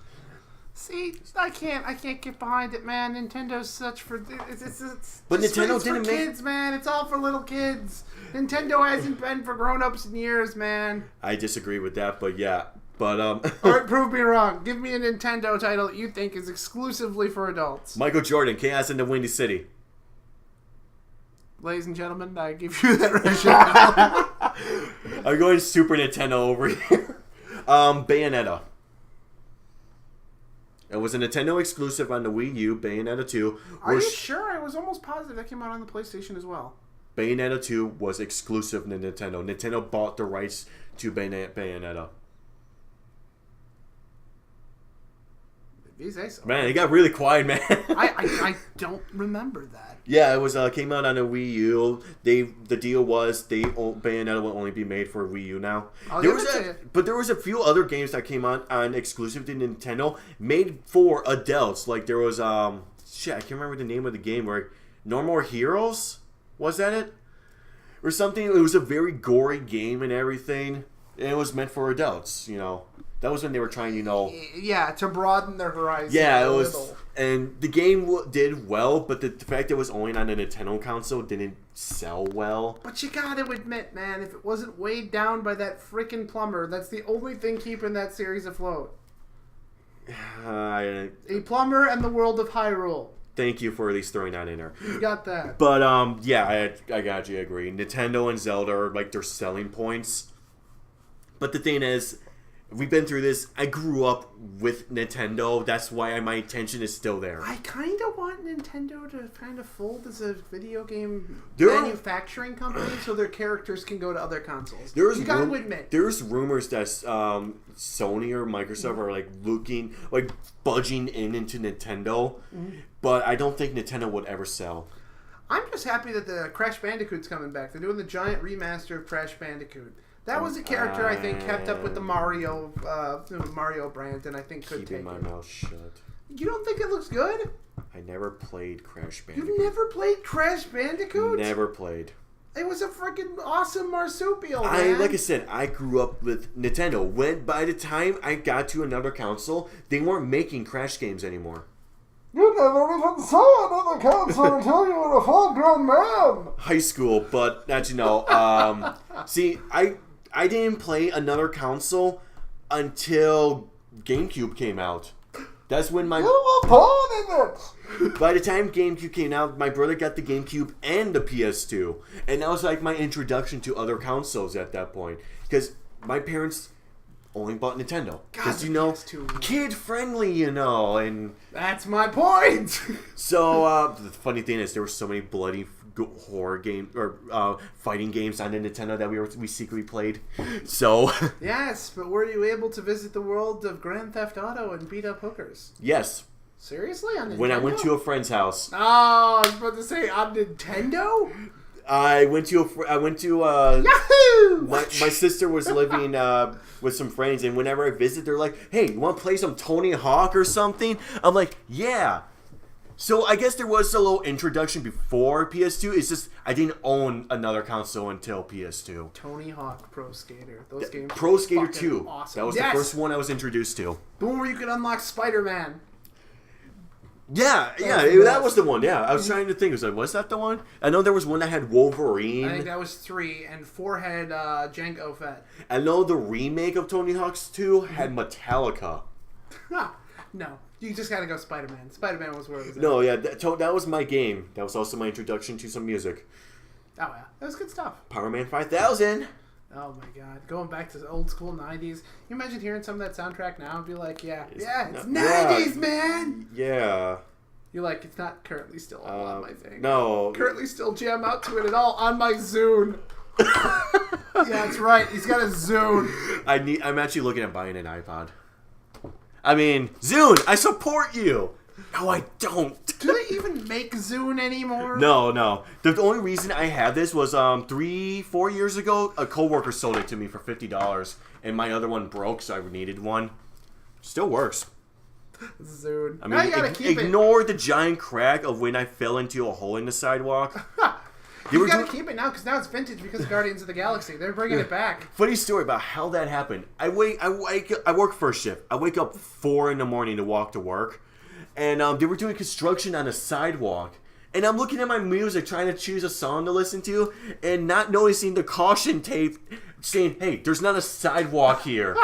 See, I can't get behind it, man. Nintendo's such for But Nintendo didn't make kids, man. It's all for little kids. Nintendo hasn't been for grown-ups in years, man. I disagree with that, but yeah. But Alright, prove me wrong. Give me a Nintendo title that you think is exclusively for adults. Michael Jordan, Chaos in the Windy City. Ladies and gentlemen, I give you that rationale. I'm going Super Nintendo over here. Bayonetta. It was a Nintendo exclusive on the Wii U. Bayonetta 2. Are you sure? I was almost positive that came out on the PlayStation as well. Bayonetta 2 was exclusive to Nintendo. Nintendo bought the rights to Bayonetta. These days, Man, it got really quiet, man. I don't remember that. Yeah, it was came out on a Wii U. The deal was Bayonetta will only be made for Wii U now. But there was a few other games that came out on exclusive to Nintendo made for adults. Like there was I can't remember the name of the game. Where No More Heroes, was that it? Or something. It was a very gory game and everything. And it was meant for adults, you know. That was when they were trying, you know... Yeah, to broaden their horizons. Yeah, it was... Little. And the game did well, but the fact that it was only on a Nintendo console didn't sell well. But you gotta admit, man, if it wasn't weighed down by that frickin' plumber, that's the only thing keeping that series afloat. A plumber and the world of Hyrule. Thank you for at least throwing that in there. You got that. But, yeah, I got you, I agree. Nintendo and Zelda are, like, their selling points. But the thing is... We've been through this. I grew up with Nintendo. That's why my attention is still there. I kind of want Nintendo to kind of fold as a video game manufacturing company so their characters can go to other consoles. You got to admit. There's rumors that Sony or Microsoft are like looking, like budging into Nintendo. Mm-hmm. But I don't think Nintendo would ever sell. I'm just happy that the Crash Bandicoot's coming back. They're doing the giant remaster of Crash Bandicoot. That was a character I think kept up with the Mario brand, and I think could take keeping my mouth shut. You don't think it looks good? I never played Crash Bandicoot. You've never played Crash Bandicoot? Never played. It was a freaking awesome marsupial, man. Like I said, I grew up with Nintendo. By the time I got to another console, they weren't making Crash games anymore. You never even saw another console until you were a full-grown man. High school, but as you know, see, I didn't play another console until GameCube came out. That's when you were born in it. By the time GameCube came out, my brother got the GameCube and the PS2, and that was like my introduction to other consoles at that point. Because my parents only bought Nintendo. Because, you know, kid-friendly, you know, and... That's my point! So, the funny thing is, there were so many bloody horror games, or fighting games on the Nintendo that we secretly played. So... Yes, but were you able to visit the world of Grand Theft Auto and beat up hookers? Yes. Seriously? On Nintendo? When I went to a friend's house. Oh, I was about to say, on Nintendo? I went to Yahoo! My sister was living with some friends, and whenever I visit, they're like, "Hey, you want to play some Tony Hawk or something?" I'm like, "Yeah." So I guess there was a little introduction before PS2. It's just I didn't own another console until PS2. Tony Hawk Pro Skater. Those games. Pro Skater 2. Awesome. That was the first one I was introduced to. The one where you could unlock Spider-Man. Yeah, that was the one. Yeah, I was trying to think. I was like, was that the one? I know there was one that had Wolverine. I think that was 3, and 4 had Jango Fett. I know the remake of Tony Hawk's 2 had Metallica. No, you just gotta go Spider-Man. Spider-Man was where it was at. No, yeah, that was my game. That was also my introduction to some music. Oh, yeah. That was good stuff. Power Man 5000. Oh, my God. Going back to the old school 90s. Can you imagine hearing some of that soundtrack now and be like, it's 90s, man! Yeah. You're like, it's not currently still on my thing. No. Currently still jam out to it at all on my Zune. Yeah, that's right. He's got a Zune. I'm actually looking at buying an iPod. I mean, Zune, I support you! No, I don't. Do they even make Zune anymore? No. The only reason I had this was 3-4 years ago, a coworker sold it to me for $50, and my other one broke, so I needed one. Still works. Zune. I mean, you gotta keep ignore the giant crack of when I fell into a hole in the sidewalk. You gotta keep it now, because now it's vintage because of Guardians of the Galaxy. They're bringing it back. Funny story about how that happened. I work first shift. I wake up 4 in the morning to walk to work. And they were doing construction on a sidewalk. And I'm looking at my music, trying to choose a song to listen to, and not noticing the caution tape saying, hey, there's not a sidewalk here.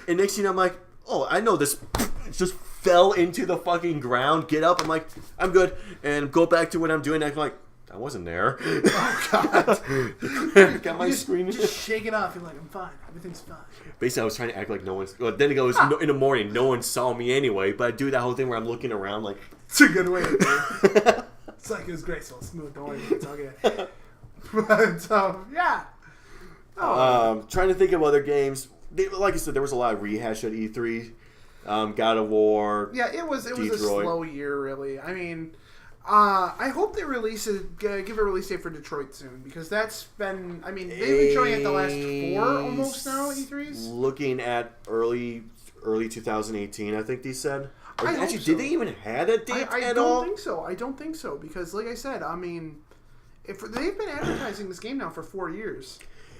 And next thing I'm like, oh, I know this. It just fell into the fucking ground. Get up. I'm like, I'm good. And go back to what I'm doing. I'm like, I wasn't there. Oh, God. Got my screen. Just shake it off. You're like, I'm fine. Everything's fine. Basically, I was trying to act like no one's... Well, then it goes, in the morning, no one saw me anyway. But I do that whole thing where I'm looking around like... It's a good way to do it. It's like, it was graceful, smooth, don't worry, it's all good. But, yeah. Trying to think of other games. Like I said, there was a lot of rehash at E3. God of War. Yeah, it was Detroit. a slow year, really. I mean, I hope they give a release date for Detroit soon, because that's been, I mean, they've been showing it the last 4 almost now, E3s. Looking at early 2018, I think they said. Or I hope actually, so. did they even have a date I at all? I don't think so, because like I said, I mean, if they've been advertising this game now for 4 years.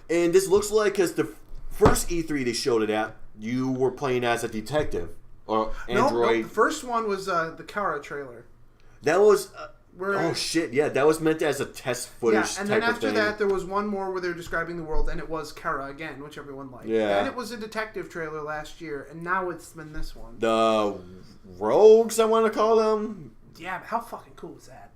And this looks like, because the first E3 they showed it at, you were playing as a detective. Or Android. No, the first one was the Kara trailer. That was... Where, oh, shit, yeah. That was meant as a test footage yeah, and type then of after thing. that, there was one more where they were describing the world, and it was Kara again, which everyone liked. Yeah. And it was a detective trailer last year, and now it's been this one. The Rogues, I want to call them. Yeah, but how fucking cool is that?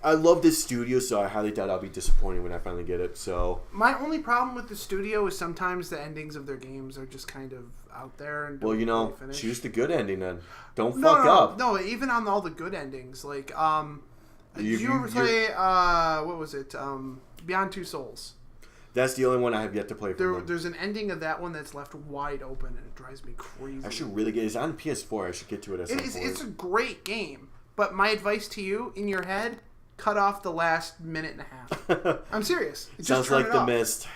I love this studio, so I highly doubt I'll be disappointed when I finally get it. So my only problem with the studio is sometimes the endings of their games are just kind of out there. And well, you know, really finish. choose the good ending then. Don't fuck up. No, even on all the good endings, like did you ever play what was it? Beyond Two Souls. That's the only one I have yet to play. There's an ending of that one that's left wide open, and it drives me crazy. I should really get. It's on PS4. I should get to it at some point. It's a great game, but my advice to you, in your head, cut off the last minute and a half. I'm serious. Sounds like The Mist.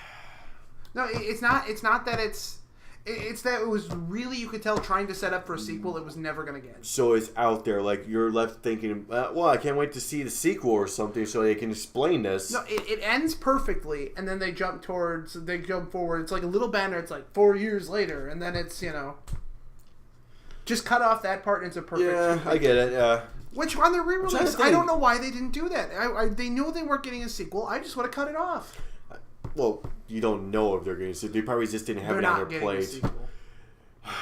No, it's not. It's not that it's. It's that it was really, you could tell, trying to set up for a sequel it was never going to get. So it's out there. Like, you're left thinking, well, I can't wait to see the sequel or something so they can explain this. No, it ends perfectly, and then they jump forward. It's like a little banner. It's like 4 years later, and then it's, just cut off that part and it's a perfect sequel. I get it, yeah. Which, on the re-release, I don't know why they didn't do that. They knew they weren't getting a sequel. I just would have cut it off. Well, you don't know if they're getting a sequel. They probably just didn't have it on their plate.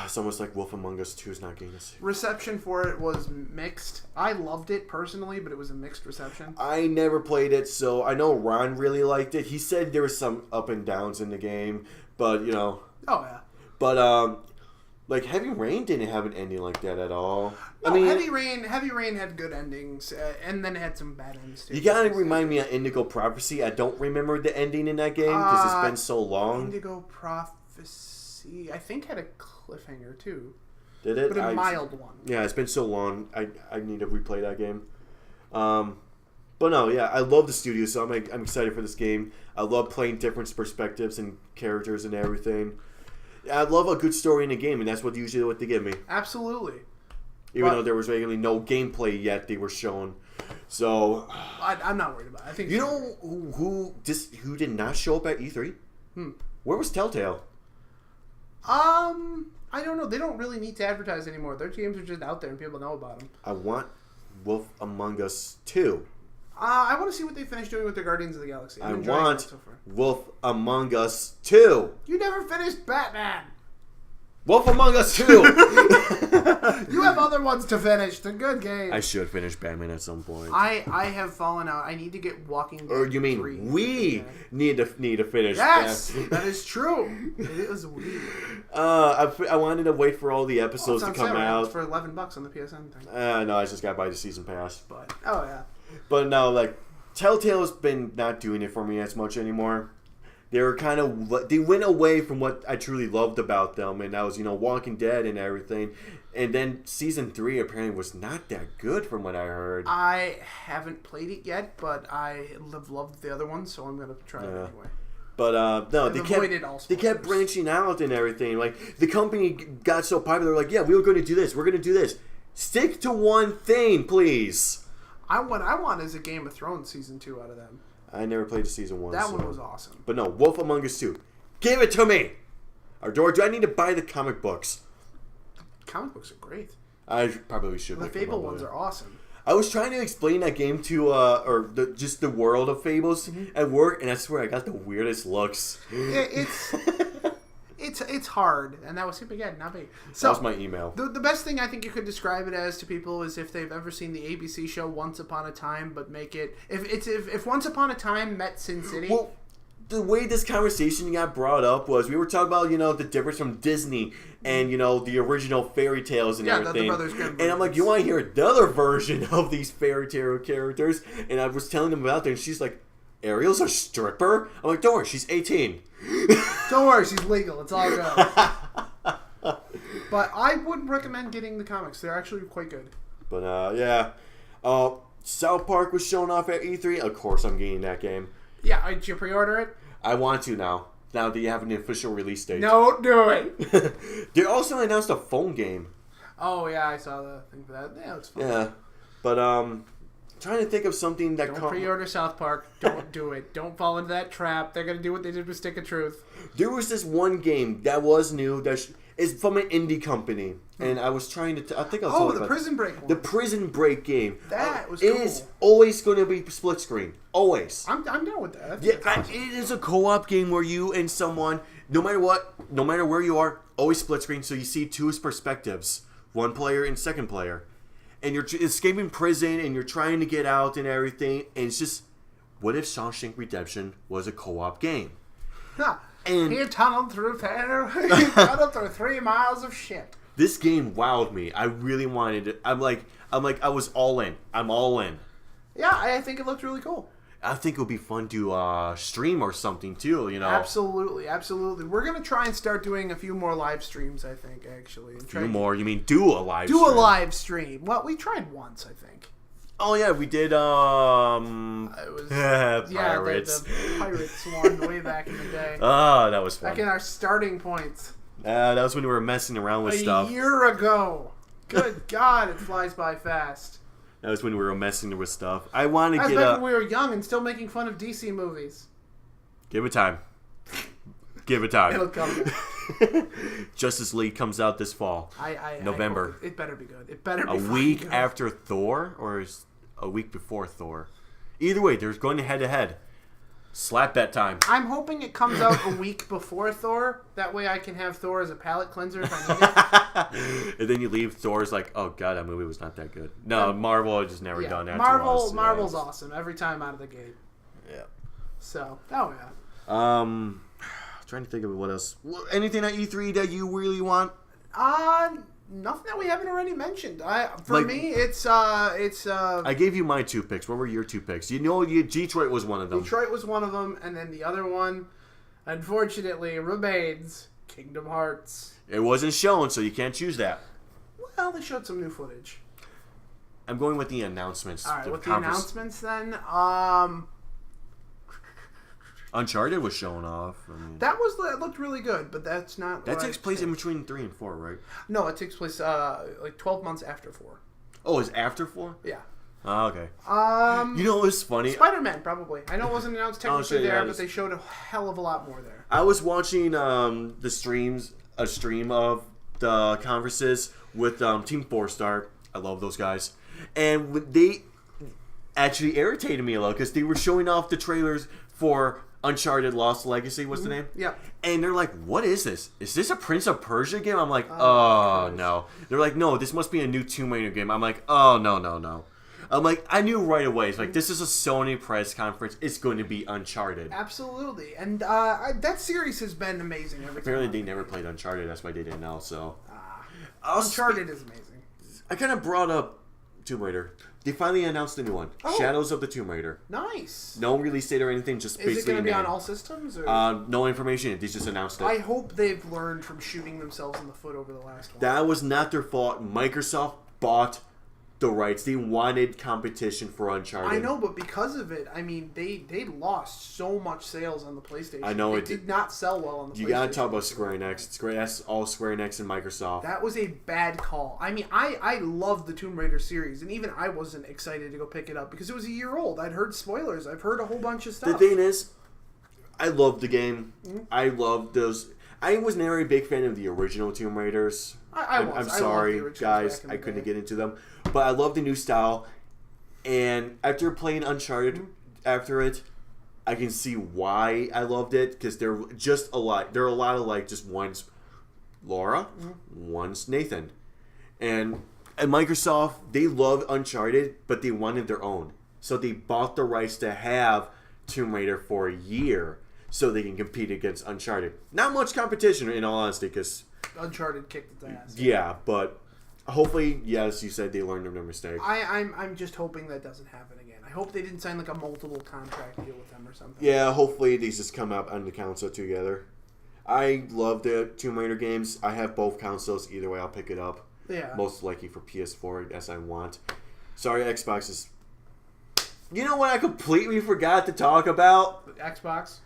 It's almost like Wolf Among Us 2 is not getting a sequel. Reception for it was mixed. I loved it personally, but it was a mixed reception. I never played it, so I know Ron really liked it. He said there was some up and downs in the game, but, Oh, yeah. But, like, Heavy Rain didn't have an ending like that at all. No, I mean, Heavy Rain had good endings, and then it had some bad endings too. You gotta remind me of Indigo Prophecy. I don't remember the ending in that game because it's been so long. Indigo Prophecy, I think, had a cliffhanger too. Did it? But a mild one. Yeah, it's been so long. I need to replay that game. But no, yeah, I love the studio, so I'm excited for this game. I love playing different perspectives and characters and everything. I love a good story in a game, and that's usually what they give me. Absolutely. Even though there was regularly no gameplay yet, they were shown. So I'm not worried about it. I think who did not show up at E3? Where was Telltale? I don't know. They don't really need to advertise anymore. Their games are just out there, and people know about them. I want Wolf Among Us 2. I want to see what they finish doing with their Guardians of the Galaxy. I want Wolf Among Us 2. You never finished Batman. Wolf Among Us 2. You have other ones to finish. They're good games. I should finish Batman at some point. I have fallen out. I need to get Walking Dead. Or you mean 3. we need to finish? Yes, that is true. It is weird. I wanted to wait for all the episodes to come out. It's for $11 on the PSN thing. No, I just got to buy the season pass. But yeah. But no, like Telltale's been not doing it for me as much anymore. They went away from what I truly loved about them, and that was, Walking Dead and everything. And then season 3 apparently was not that good from what I heard. I haven't played it yet, but I have loved the other one, so I'm gonna try it anyway. But no, they kept branching out and everything. Like, the company got so popular, like, yeah, we were going to do this, we're going to do this. Stick to one thing, please. What I want is a Game of Thrones season 2 out of them. I never played the season 1. That one was awesome. But no, Wolf Among Us 2. Give it to me! Or do I need to buy the comic books? Comic books are great. I probably should. The Fable ones are awesome. I was trying to explain that game to, just the world of Fables at work, and I swear I got the weirdest looks. It's hard, and that was him again, not me. So, that was my email. The best thing I think you could describe it as to people is if they've ever seen the ABC show Once Upon a Time, but make it if Once Upon a Time met Sin City. Well, the way this conversation got brought up was we were talking about the difference from Disney and the original fairy tales and everything. The Brothers Grimm and I'm like, you want to hear another version of these fairy tale characters? And I was telling them about that, and she's like, Ariel's a stripper? I'm like, don't worry, she's 18. Don't worry, she's legal. It's all good. But I would recommend getting the comics. They're actually quite good. But, yeah. South Park was shown off at E3. Of course I'm getting that game. Yeah, did you pre-order it? I want to now. Now that you have an official release date. Don't do it. They also announced a phone game. Oh, yeah, I saw the thing for that. Yeah, it's fun. Yeah. But, trying to think of something that... Don't pre-order South Park. Don't do it. Don't fall into that trap. They're going to do what they did with Stick of Truth. There was this one game that was new that is from an indie company. And I was trying to... I think I'll tell you the about Prison Break one. The Prison Break game. That was cool. It is always going to be split screen. Always. I'm down with that. Yeah, it is a co-op game where you and someone, no matter what, no matter where you are, always split screen, so you see two perspectives, one player and second player, and you're escaping prison and you're trying to get out and everything. And it's just, what if Shawshank Redemption was a co-op game? And he tunneled through 3 miles of shit. This game wowed me. I really wanted it. I'm like, I was all in. I'm all in. Yeah, I think it looked really cool. I think it would be fun to stream or something too, Absolutely. We're going to try and start doing a few more live streams, I think, actually. A few more? You mean do a live stream? Do a live stream. Well, we tried once, I think. Oh, yeah, we did, It was... Pirates. The Pirates one way back in the day. Oh, that was fun. Back in our starting points. That was when we were messing around with stuff. A year ago. Good God, it flies by fast. That was when we were messing with stuff. I want to get back when we were young and still making fun of DC movies. Give it time. Give it time. It'll come. Justice League comes out this fall. November. It better be good. It better be a week after Thor, or is a week before Thor? Either way, there's going to head-to-head. Slap bet time. I'm hoping it comes out a week before Thor. That way I can have Thor as a palate cleanser if I need it. And then you leave, Thor's like, oh god, that movie was not that good. No, Marvel has just never done that to us. Marvel's awesome every time out of the gate. Yeah. So, oh yeah. Trying to think of what else. Anything at E3 that you really want? Nothing that we haven't already mentioned. For me, it's. I gave you my 2 picks. What were your 2 picks? Detroit was one of them. Detroit was one of them, and then the other one, unfortunately, remains Kingdom Hearts. It wasn't shown, so you can't choose that. Well, they showed some new footage. I'm going with the announcements. All right, with the announcements then. Uncharted was shown off. That looked really good, but that's not. That takes place in between 3 and 4, right? No, it takes place like 12 months after 4. Oh, it's after 4? Yeah. Oh, okay. It was funny. Spider-Man, probably. I know it wasn't announced technically but they showed a hell of a lot more there. I was watching a stream of the conferences with Team 4-Star. I love those guys. And they actually irritated me a little because they were showing off the trailers for Uncharted Lost Legacy, what's the name? Yeah. And they're like, what is this? Is this a Prince of Persia game? I'm like, oh no. They're like, no, this must be a new Tomb Raider game. I'm like, oh, no. I'm like, I knew right away. It's like, this is a Sony press conference. It's going to be Uncharted. Absolutely. And that series has been amazing every time. Apparently they never played Uncharted. That's why they didn't know, so. Uncharted is amazing. I kind of brought up Tomb Raider. They finally announced a new one. Shadows of the Tomb Raider. Nice. No release date or anything, just basically. Is it going to be on all systems? Or? No information. They just announced it. I hope they've learned from shooting themselves in the foot over the last one. That was not their fault. Microsoft bought the rights. They wanted competition for Uncharted. I know, but because of it, I mean, they lost so much sales on the PlayStation. I know it did not sell well on the PlayStation. You gotta talk about Square Enix. It's great. That's all Square Enix and Microsoft. That was a bad call. I mean, I love the Tomb Raider series, and even I wasn't excited to go pick it up because it was a year old. I'd heard spoilers. I've heard a whole bunch of stuff. The thing is, I love the game. Mm-hmm. I love those. I was never a big fan of the original Tomb Raiders. I'm sorry, guys. I couldn't get into them. But I love the new style. And after playing Uncharted, after it, I can see why I loved it, because they're just a lot. There are a lot of like just one's Laura, one's Nathan, and Microsoft, they love Uncharted, but they wanted their own, so they bought the rights to have Tomb Raider for a year, so they can compete against Uncharted. Not much competition, in all honesty, because Uncharted kicked its ass. Yeah, but hopefully, yes, you said they learned from their mistake. I'm just hoping that doesn't happen again. I hope they didn't sign like a multiple contract deal with them or something. Yeah, hopefully these just come out on the console together. I love the Tomb Raider games. I have both consoles. Either way, I'll pick it up. Yeah. Most likely for PS4, as I want. Sorry, Xbox is... You know what I completely forgot to talk about? Xbox?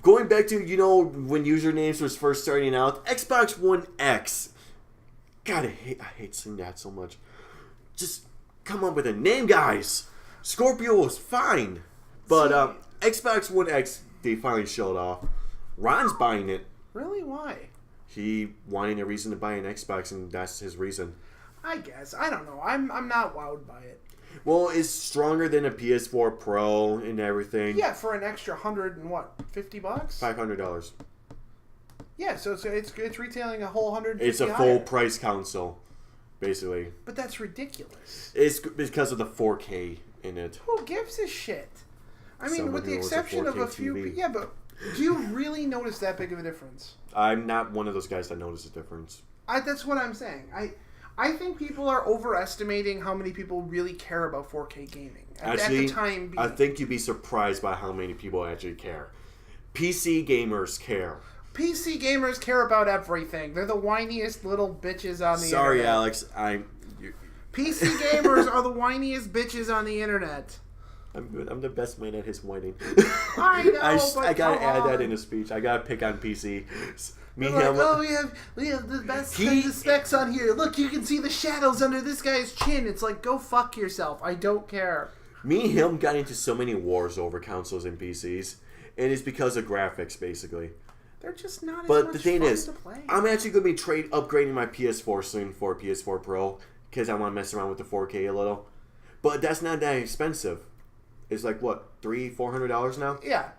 Going back to, when usernames was first starting out, Xbox One X. God, I hate saying that so much. Just come up with a name, guys. Scorpio is fine. But Xbox One X, they finally showed off. Ron's buying it. Really? Why? He wanted a reason to buy an Xbox, and that's his reason. I guess. I don't know. I'm not wowed by it. Well, it's stronger than a PS4 Pro and everything. Yeah, for an extra $150? $500. Yeah, so it's retailing a whole $150. It's a full price console, basically. But that's ridiculous. It's because of the 4K in it. Who gives a shit? I mean, Someone with the who owns a exception of 4K a few. TV. Yeah, but do you really notice that big of a difference? I'm not one of those guys that notices the difference. That's what I'm saying. I think people are overestimating how many people really care about 4K gaming. At the time being. I think you'd be surprised by how many people actually care. PC gamers care. PC gamers care about everything. They're the whiniest little bitches on the internet. Sorry, Alex. PC gamers are the whiniest bitches on the internet. I'm good. I'm the best man at his whining. I know, I gotta add that on. in a speech. I gotta pick on PC. We have the best kinds of specs on here. Look, you can see the shadows under this guy's chin. It's like, go fuck yourself. I don't care. Me and him got into so many wars over consoles and PCs, and it's because of graphics, basically. They're just not as But much the thing fun is, to play. I'm actually going to be upgrading my PS4 soon for a PS4 Pro, because I want to mess around with the 4K a little. But that's not that expensive. It's like, what, $300-$400 now? Yeah.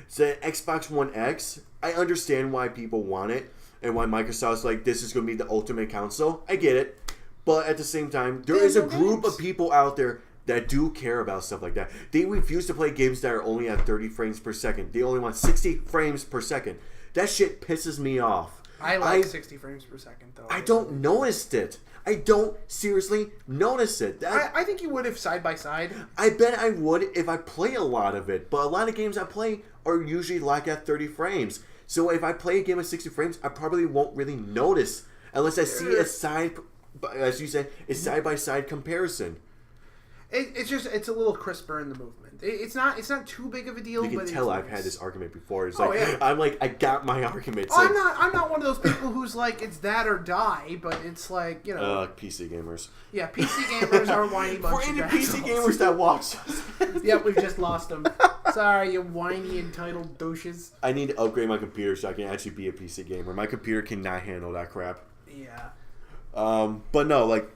So Xbox One X, I understand why people want it, and why Microsoft's like, this is going to be the ultimate console. I get it. But at the same time, there is a group of people out there that do care about stuff like that. They refuse to play games that are only at 30 frames per second. They only want 60 frames per second. That shit pisses me off. I like 60 frames per second, though. I don't notice it. I don't seriously notice it. I think you would if side by side. I bet I would if I play a lot of it. But a lot of games I play are usually like at 30 frames. So if I play a game at 60 frames, I probably won't really notice unless I see a side, as you said, a side-by-side comparison. It's a little crisper in the movement. It's not too big of a deal. You can but tell I've had this argument before. It's like, yeah. I'm like, I got my argument. I'm not one of those people who's like, it's that or die, but it's like, PC gamers. Yeah, PC gamers are whiny bunch For of any PC assholes. gamers that watch us. Yep, we've just lost them. Sorry, you whiny entitled douches. I need to upgrade my computer so I can actually be a PC gamer. My computer cannot handle that crap. Yeah. But no, like,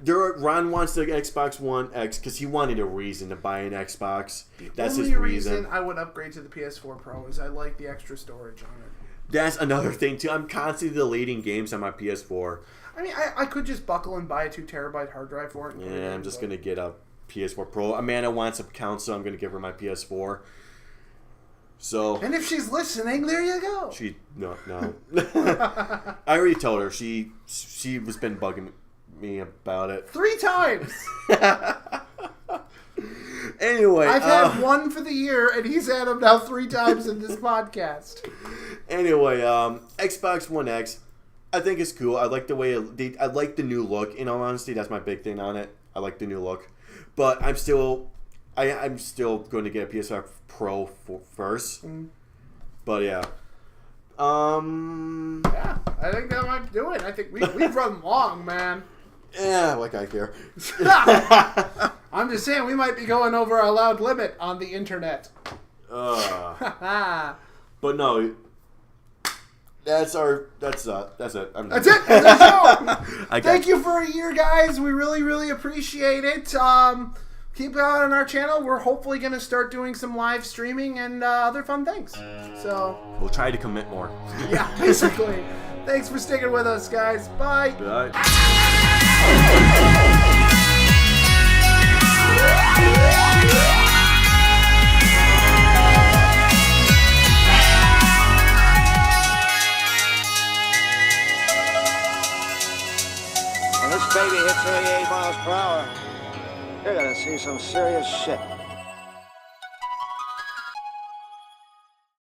Ron wants the Xbox One X because he wanted a reason to buy an Xbox. That's his reason. The only reason I would upgrade to the PS4 Pro is I like the extra storage on it. That's another thing too. I'm constantly deleting games on my PS4. I mean, I could just buckle and buy a 2 terabyte hard drive for it. Yeah, I'm just gonna get a PS4 Pro. Amanda wants a console. I'm gonna give her my PS4. So. And if she's listening, there you go. No. I already told her. She was been bugging me about it 3 times. Anyway, I've had one for the year, and he's had them now 3 times in this podcast. Anyway, Xbox One X, I think it's cool. I like the way I like the new look. In all honesty, that's my big thing on it. I like the new look, but I'm still going to get a PS5 Pro first. But yeah. Yeah, I think that might do it. I think we've run long, man. Yeah, like I care. I'm just saying we might be going over our allowed limit on the internet. But no, That's it. That's it. That's our show. Thank you for a year, guys. We really, really appreciate it. Keep on our channel. We're hopefully going to start doing some live streaming and other fun things. So We'll try to commit more. yeah, basically. Thanks for sticking with us, guys. Bye. Bye. When this baby hits 88 miles per hour, you're gonna see some serious shit.